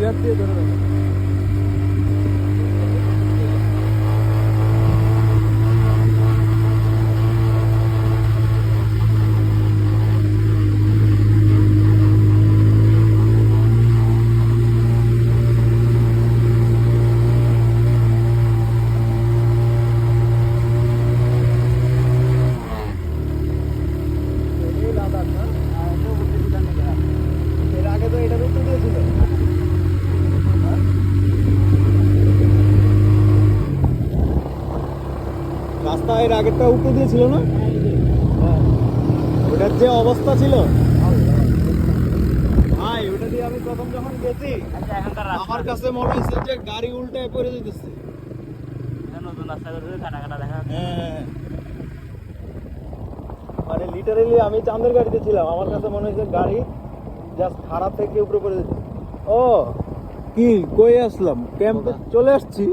হাত দিয়ে ধরে রাখো। রাস্তা এর আগেরটা উল্টো দিয়েছিল না? ওটার যে অবস্থা ছিল ভাই, ওটা দিয়ে আমি প্রথম যখন গেছি আমার কাছে মনে হয়েছে যে গাড়ি উল্টায় পড়ে যেতেছে। হ্যাঁ, মানে লিটারেলি আমি চাঁদের গাড়িতে ছিলাম, আমার কাছে মনে হয়েছে গাড়ি জাস্ট খারাপ থেকে উপরে পড়ে যেত। ও কি কই আসলাম, ক্যাম্পে চলে আসছি।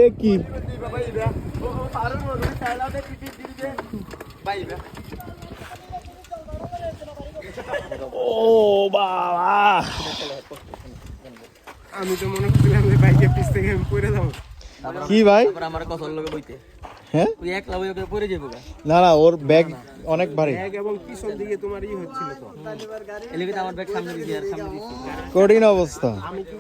এ কি ও বাবা, আমি তো মনে করছিলাম যে বাইকের পিছ থেকে আমি পড়ে যাবো। কি ভাই? আমার কসর লোকে বইতে হ্যাঁ, তুই এক লাভ ওকে পড়ে যাবো গা। না না, ওর ব্যাগ অনেক ভারী। ব্যাগ এবং পিছন দিকে তোমার হচ্ছিল তো। এলিগে আমার ব্যাগ সামনে দিছি আর সামনে দিছি। কঠিন অবস্থা। আমি কি